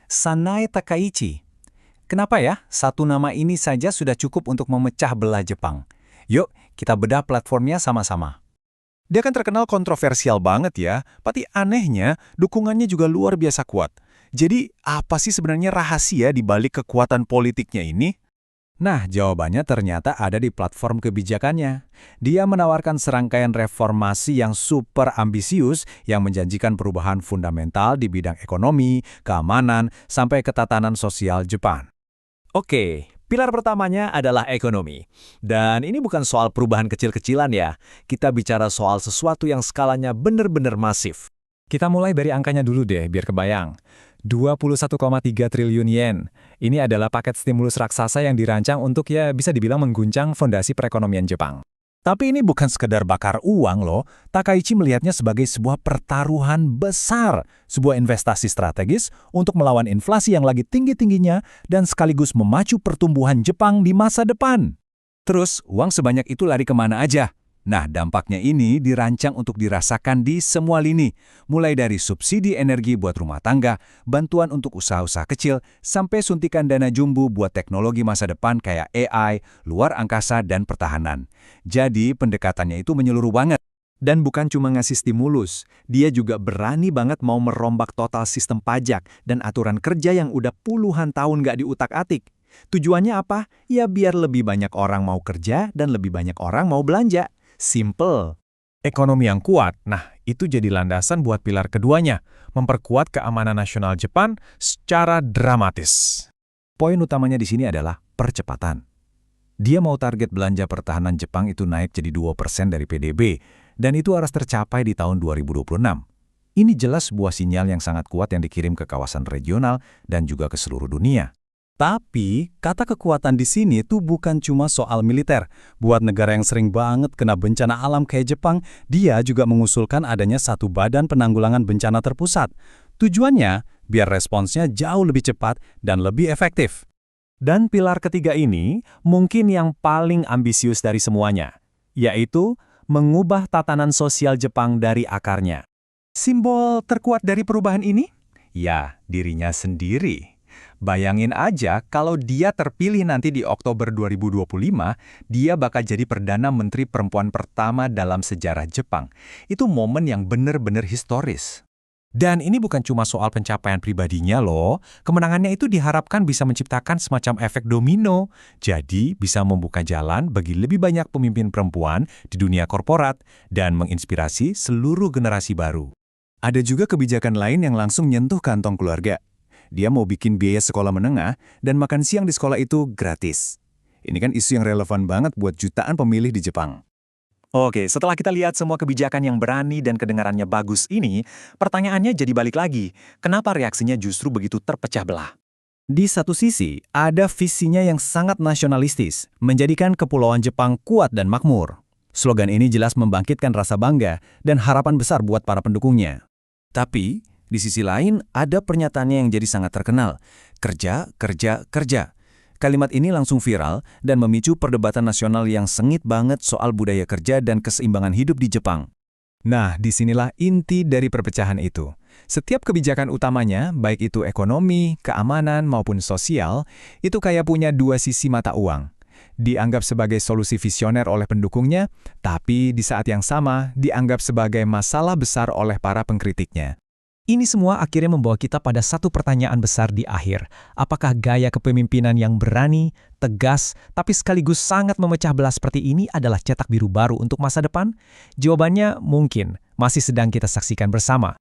Sanae Takaichi. Kenapa ya satu nama ini saja sudah cukup untuk memecah belah Jepang? Yuk, kita bedah platformnya sama-sama. Dia kan terkenal kontroversial banget ya, tapi anehnya dukungannya juga luar biasa kuat. Jadi apa sih sebenarnya rahasia di balik kekuatan politiknya ini? Nah, jawabannya ternyata ada di platform kebijakannya. Dia menawarkan serangkaian reformasi yang super ambisius yang menjanjikan perubahan fundamental di bidang ekonomi, keamanan, sampai ketatanan sosial Jepang. Oke, pilar pertamanya adalah ekonomi. Dan ini bukan soal perubahan kecil-kecilan ya. Kita bicara soal sesuatu yang skalanya benar-benar masif. Kita mulai dari angkanya dulu deh, biar kebayang. 21,3 triliun yen. Ini adalah paket stimulus raksasa yang dirancang untuk bisa dibilang mengguncang fondasi perekonomian Jepang. Tapi ini bukan sekedar bakar uang loh. Takaichi melihatnya sebagai sebuah pertaruhan besar, sebuah investasi strategis untuk melawan inflasi yang lagi tinggi-tingginya dan sekaligus memacu pertumbuhan Jepang di masa depan. Terus, uang sebanyak itu lari kemana aja? Nah, dampaknya ini dirancang untuk dirasakan di semua lini, mulai dari subsidi energi buat rumah tangga, bantuan untuk usaha-usaha kecil, sampai suntikan dana jumbo buat teknologi masa depan kayak AI, luar angkasa, dan pertahanan. Jadi, pendekatannya itu menyeluruh banget. Dan bukan cuma ngasih stimulus, dia juga berani banget mau merombak total sistem pajak dan aturan kerja yang udah puluhan tahun nggak diutak-atik. Tujuannya apa? Ya biar lebih banyak orang mau kerja dan lebih banyak orang mau belanja. Simple. Ekonomi yang kuat, nah itu jadi landasan buat pilar keduanya, memperkuat keamanan nasional Jepang secara dramatis. Poin utamanya di sini adalah percepatan. Dia mau target belanja pertahanan Jepang itu naik jadi 2% dari PDB, dan itu harus tercapai di tahun 2026. Ini jelas sebuah sinyal yang sangat kuat yang dikirim ke kawasan regional dan juga ke seluruh dunia. Tapi, kata kekuatan di sini tuh bukan cuma soal militer. Buat negara yang sering banget kena bencana alam kayak Jepang, dia juga mengusulkan adanya satu badan penanggulangan bencana terpusat. Tujuannya, biar responsnya jauh lebih cepat dan lebih efektif. Dan pilar ketiga ini mungkin yang paling ambisius dari semuanya, yaitu mengubah tatanan sosial Jepang dari akarnya. Simbol terkuat dari perubahan ini? Ya, dirinya sendiri. Bayangin aja kalau dia terpilih nanti di Oktober 2025, dia bakal jadi Perdana Menteri perempuan pertama dalam sejarah Jepang. Itu momen yang benar-benar historis. Dan ini bukan cuma soal pencapaian pribadinya loh, kemenangannya itu diharapkan bisa menciptakan semacam efek domino, jadi bisa membuka jalan bagi lebih banyak pemimpin perempuan di dunia korporat dan menginspirasi seluruh generasi baru. Ada juga kebijakan lain yang langsung nyentuh kantong keluarga. Dia mau bikin biaya sekolah menengah dan makan siang di sekolah itu gratis. Ini kan isu yang relevan banget buat jutaan pemilih di Jepang. Oke, setelah kita lihat semua kebijakan yang berani dan kedengarannya bagus ini, pertanyaannya jadi balik lagi, kenapa reaksinya justru begitu terpecah belah? Di satu sisi, ada visinya yang sangat nasionalistis, menjadikan kepulauan Jepang kuat dan makmur. Slogan ini jelas membangkitkan rasa bangga dan harapan besar buat para pendukungnya. Tapi, di sisi lain, ada pernyataannya yang jadi sangat terkenal. Kerja, kerja, kerja. Kalimat ini langsung viral dan memicu perdebatan nasional yang sengit banget soal budaya kerja dan keseimbangan hidup di Jepang. Nah, disinilah inti dari perpecahan itu. Setiap kebijakan utamanya, baik itu ekonomi, keamanan, maupun sosial, itu kayak punya dua sisi mata uang. Dianggap sebagai solusi visioner oleh pendukungnya, tapi di saat yang sama dianggap sebagai masalah besar oleh para pengkritiknya. Ini semua akhirnya membawa kita pada satu pertanyaan besar di akhir. Apakah gaya kepemimpinan yang berani, tegas, tapi sekaligus sangat memecah belah seperti ini adalah cetak biru baru untuk masa depan? Jawabannya mungkin masih sedang kita saksikan bersama.